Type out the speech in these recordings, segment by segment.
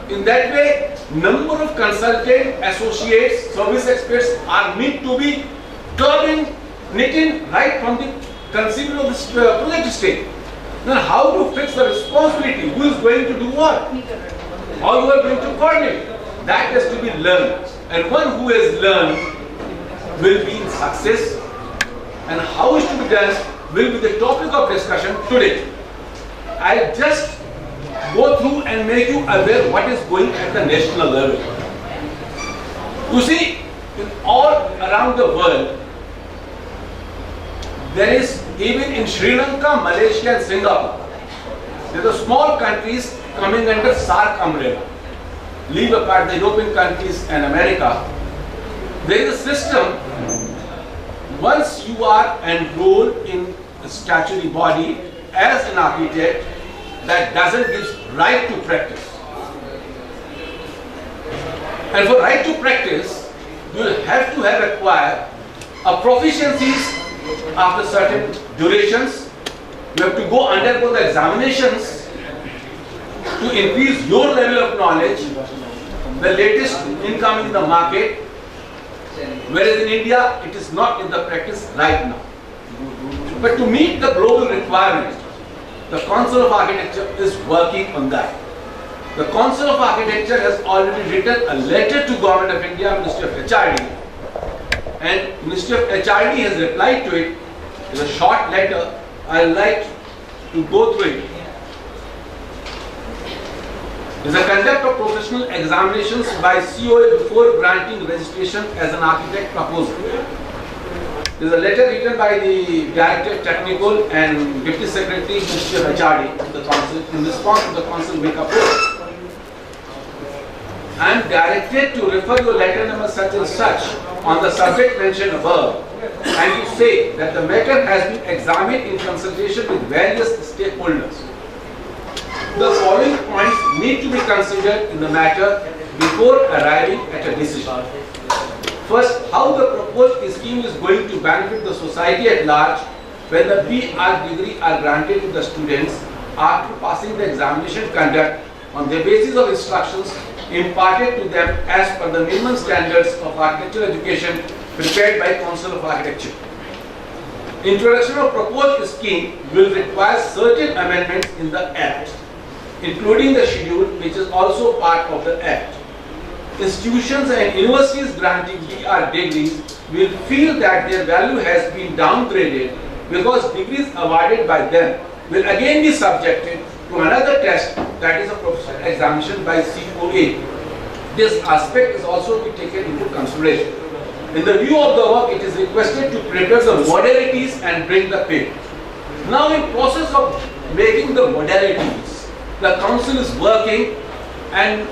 In that way, number of consultant, associates, service experts are need to be coordinated right from the conceiving of this project stage. Then how to fix the responsibility? Who is going to do what? How you are going to coordinate? That has to be learned. And one who has learned will be in success. And how it to be done will be the topic of discussion today. I'll just go through and make you aware what is going at the national level. You see, in all around the world, there is, even in Sri Lanka, Malaysia and Singapore, there are small countries coming under SAARC umbrella. Leave apart the European countries and America. There is a system, once you are enrolled in a statutory body as an architect, that doesn't give right to practice. And for right to practice, you will have to have acquired a proficiencies after certain durations. You have to undergo the examinations to increase your level of knowledge, the latest income in the market, whereas in India it is not in the practice right now. But to meet the global requirement, the Council of Architecture is working on that. The Council of Architecture has already written a letter to Government of India, Ministry of HRD, and Ministry of HRD has replied to it. It's a short letter. I would like to go through it. It's a conduct of professional examinations by COA before granting registration as an architect proposal. There is a letter written by the Director Technical and Deputy Secretary, Ministry of HRD, to the Council in response to the Council make-up report. I am directed to refer your letter number such and such on the subject mentioned above, and to say that the matter has been examined in consultation with various stakeholders. The following points need to be considered in the matter before arriving at a decision. First, how the proposed scheme is going to benefit the society at large when the BR degree are granted to the students after passing the examination conduct on the basis of instructions imparted to them as per the minimum standards of architectural education prepared by Council of Architecture. Introduction of proposed scheme will require certain amendments in the Act, including the schedule, which is also part of the Act. Institutions and universities granting BR degrees will feel that their value has been downgraded because degrees awarded by them will again be subjected to another test, that is a professional examination by COA. This aspect is also to be taken into consideration. In the view of the work, it is requested to prepare the modalities and bring the paper. Now, in process of making the modalities, the council is working, and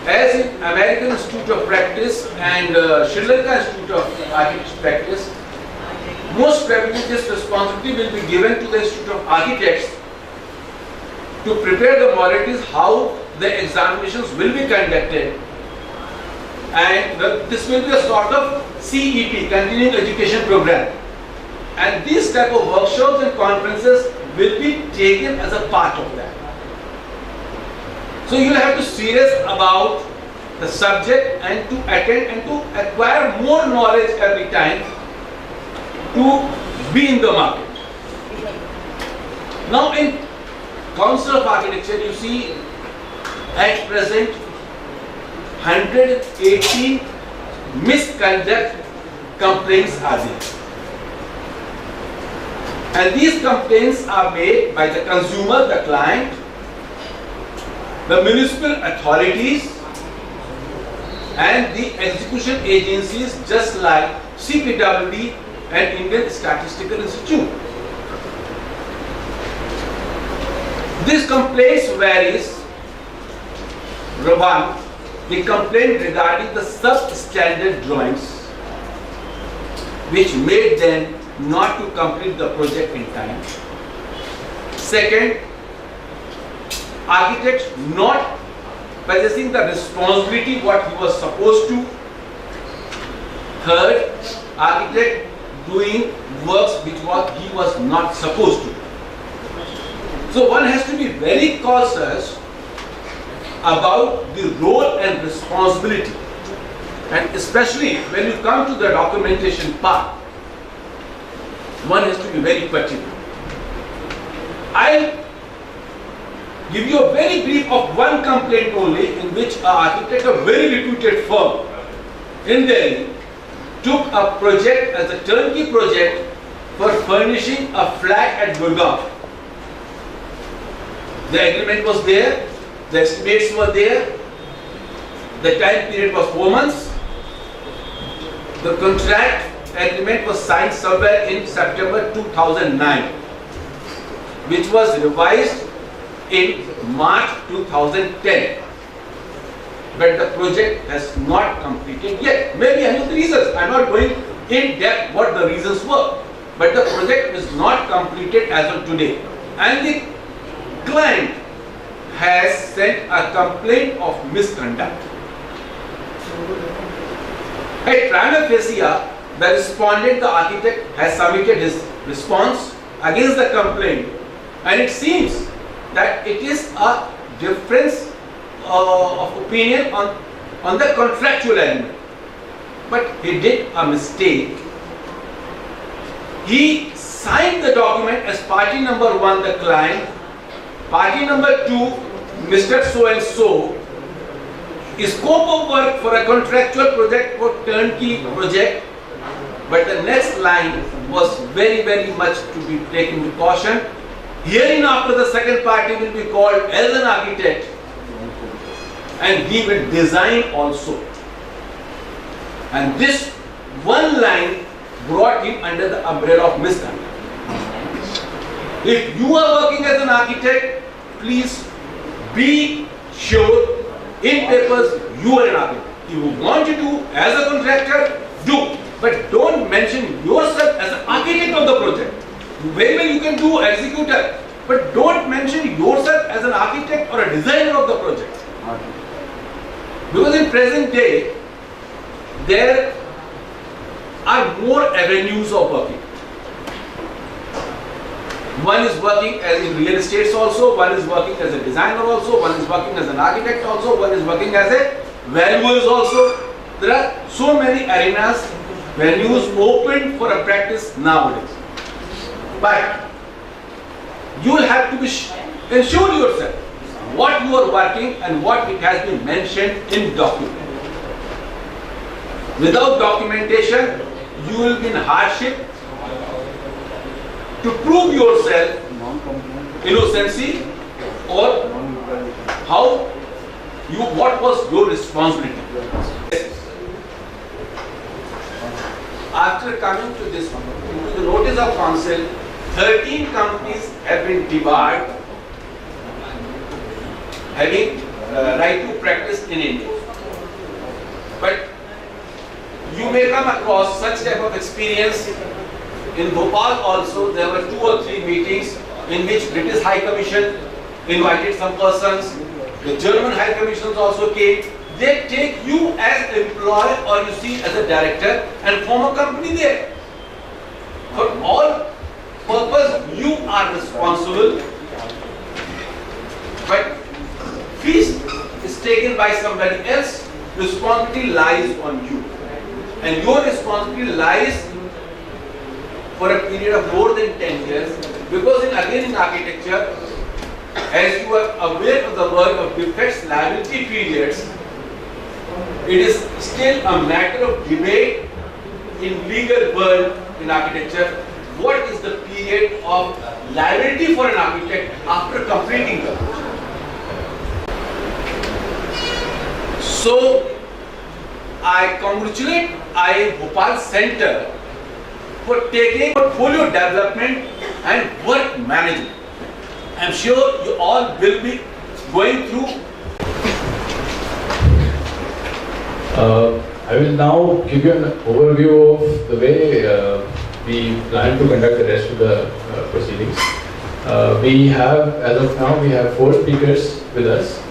as in American Institute of Practice and Sri Lanka Institute of Architecture Practice, most probably this responsibility will be given to the Institute of Architects to prepare the modalities, how the examinations will be conducted, and this will be a sort of CEP, Continuing Education Program, and these type of workshops and conferences will be taken as a part of that. So you have to be serious about the subject and to attend and to acquire more knowledge every time to be in the market. Now in Council of Architecture, you see at present 118 misconduct complaints are there. And these complaints are made by the consumer, the client, the municipal authorities, and the execution agencies just like CPWD and Indian Statistical Institute. This complaints varies. One, the complaint regarding the substandard drawings which made them not to complete the project in time. Second, architect not possessing the responsibility what he was supposed to. Third, architect doing works which he was not supposed to. So one has to be very cautious about the role and responsibility, and especially when you come to the documentation part, one has to be very particular. I'll give you a very brief of one complaint only, in which an architect, a very reputed firm in Delhi, took a project as a turnkey project for furnishing a flat at Gurgaon. The agreement was there, the estimates were there, the time period was 4 months. The contract agreement was signed somewhere in September 2009, which was revised in March 2010. But the project has not completed yet. Maybe I know the reasons. I am not going in depth what the reasons were. But the project is not completed as of today. And the client has sent a complaint of misconduct. At prima facie, the respondent, the architect, has submitted his response against the complaint, and it seems that it is a difference of opinion on the contractual element. But he did a mistake. He signed the document as party number 1, the client, party number 2, Mr. So and so. Scope of work for a contractual project for turnkey project, but the next line was very, very much to be taken with caution. Hereinafter, the second party will be called as an architect, and he will design also. And this one line brought him under the umbrella of misconduct. If you are working as an architect, please be sure in papers you are an architect. If you want to do as a contractor, do. But don't mention yourself as an architect of the project. Very well you can do executor, but don't mention yourself as an architect or a designer of the project. Because in present day, there are more avenues of working. One is working as in real estate also, one is working as a designer also, one is working as an architect also, one is working as a valuers also. There are so many arenas, venues open for a practice nowadays. But you will have to ensure yourself what you are working and what it has been mentioned in document. Without documentation, you will be in hardship to prove yourself innocency or what was your responsibility. After coming to this, to the notice of council, 13 companies have been debarred having right to practice in India. But you may come across such type of experience. In Bhopal also, there were 2 or 3 meetings in which British High Commission invited some persons. The German High Commissioners also came. They take you as employee or you see as a director and form a company there. For all purpose, you are responsible. But fees is taken by somebody else. Responsibility lies on you. And your responsibility lies for a period of more than 10 years, because again in architecture, as you are aware of the word of defects liability periods, it is still a matter of debate in legal world in architecture. What is the period of liability for an architect after completing the project? So I congratulate IIM Bhopal Center for taking portfolio development and work management. I am sure you all will be going through. I will now give you an overview of the way we plan to conduct the rest of the proceedings. We have, as of now, we have 4 speakers with us,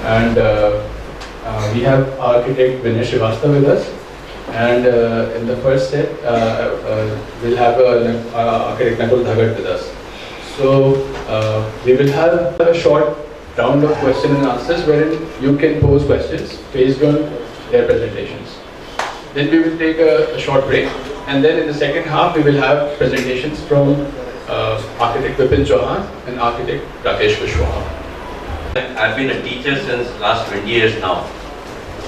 and we have architect Vinay Srivastava with us. And in the first step, we'll have architect Nakul Dhagat with us. So we will have a short round of question and answers wherein you can pose questions based on their presentations. Then we will take a short break, and then in the second half we will have presentations from architect Vipin Chauhan and architect Rakesh Kushwaha. I've been a teacher since last 20 years now,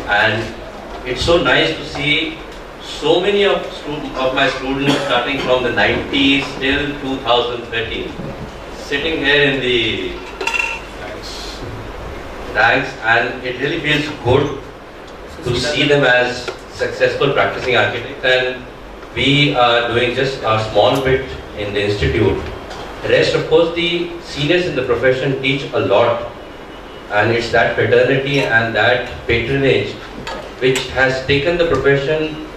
and it's so nice to see so many of my students starting from the 90s till 2013 sitting here in the ranks, and it really feels good to see them as successful practicing architects. And we are doing just a small bit in the institute. Rest, of course, the seniors in the profession teach a lot, and it's that fraternity and that patronage which has taken the profession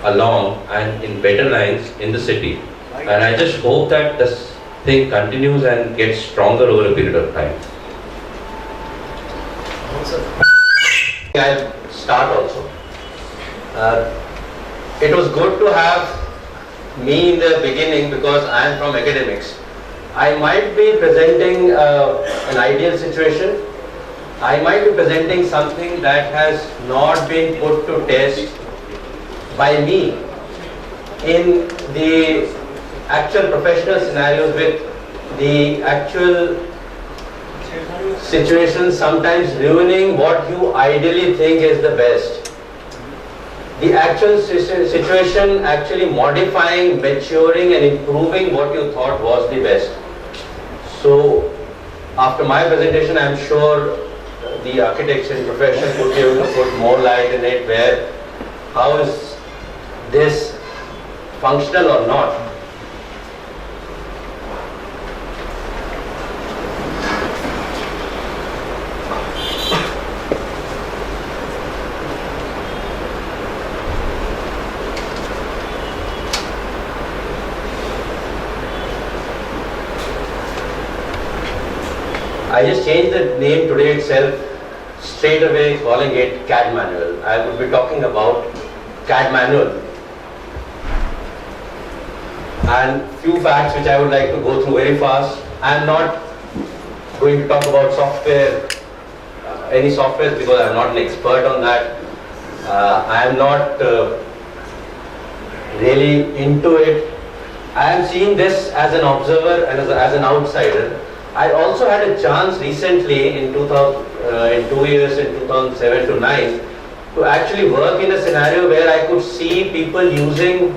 along and in better lines in the city. And I just hope that this thing continues and gets stronger over a period of time. I'll start also. It was good to have me in the beginning because I am from academics. I might be presenting an ideal situation. I might be presenting something that has not been put to test by me in the actual professional scenarios, with the actual situation sometimes ruining what you ideally think is the best. The actual situation actually modifying, maturing and improving what you thought was the best. So after my presentation, I am sure the architects in profession would be able to put more light in it, where how is this functional or not. I just changed the name today itself, straight away calling it CAD manual. I will be talking about CAD manual. And few facts which I would like to go through very fast. I am not going to talk about software, any software, because I am not an expert on that. I am not really into it. I am seeing this as an observer and as an outsider. I also had a chance recently in 2 years, in 2007 to 9, to actually work in a scenario where I could see people using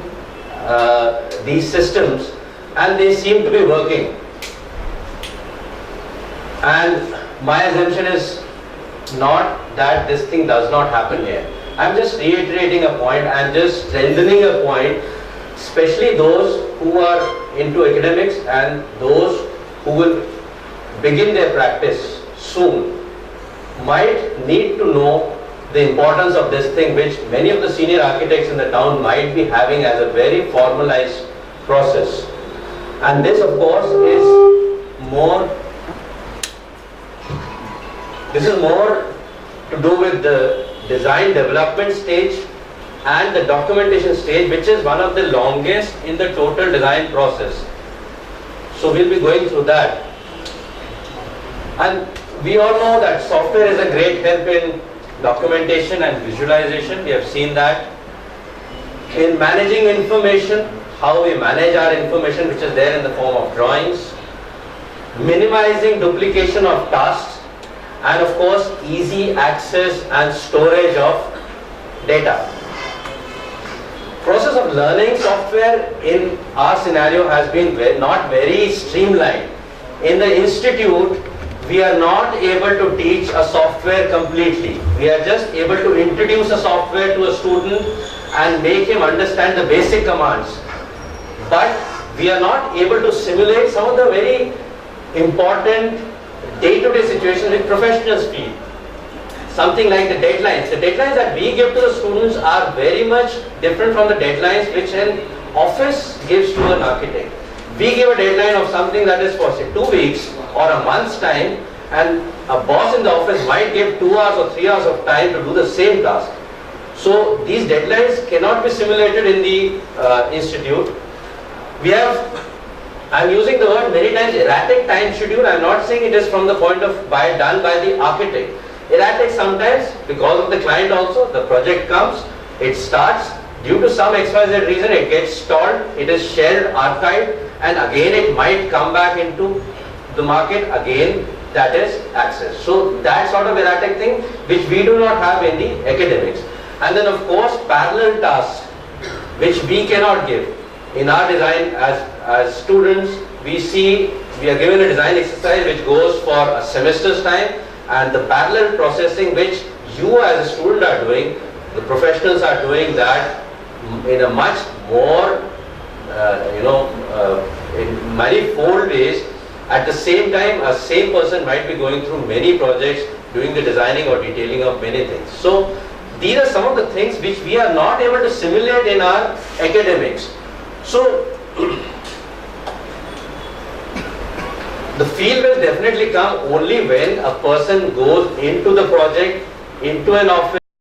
these systems, and they seem to be working. And my assumption is not that this thing does not happen here. I'm just reiterating a point, I'm just strengthening a point, especially those who are into academics and those who will begin their practice soon might need to know the importance of this thing, which many of the senior architects in the town might be having as a very formalized process. And this, of course, is more to do with the design development stage and the documentation stage, which is one of the longest in the total design process. So we'll be going through that. And we all know that software is a great help in documentation and visualization. We have seen that in managing information, how we manage our information which is there in the form of drawings, minimizing duplication of tasks, and of course easy access and storage of data. Process of learning software in our scenario has been not very streamlined. In the institute, we are not able to teach a software completely. We are just able to introduce a software to a student and make him understand the basic commands. But we are not able to simulate some of the very important day-to-day situations which professionals feel. Something like the deadlines. The deadlines that we give to the students are very much different from the deadlines which an office gives to an architect. We give a deadline of something that is for say 2 weeks or a month's time, and a boss in the office might give 2 hours or 3 hours of time to do the same task. So these deadlines cannot be simulated in the institute. We have I'm using the word many times erratic time schedule. I'm not saying it is from the point of done by the architect. Erratic sometimes because of the client also. The project comes, it starts, due to some XYZ reason it gets stalled, it is shelved, archived, and again it might come back into the market again, that is access. So that sort of erratic thing which we do not have in the academics. And then of course parallel tasks which we cannot give. In our design as students, we are given a design exercise which goes for a semester's time, and the parallel processing which you as a student are doing, the professionals are doing that in a much more, in manifold ways. At the same time, a same person might be going through many projects, doing the designing or detailing of many things. So these are some of the things which we are not able to simulate in our academics. So the feel will definitely come only when a person goes into the project, into an office.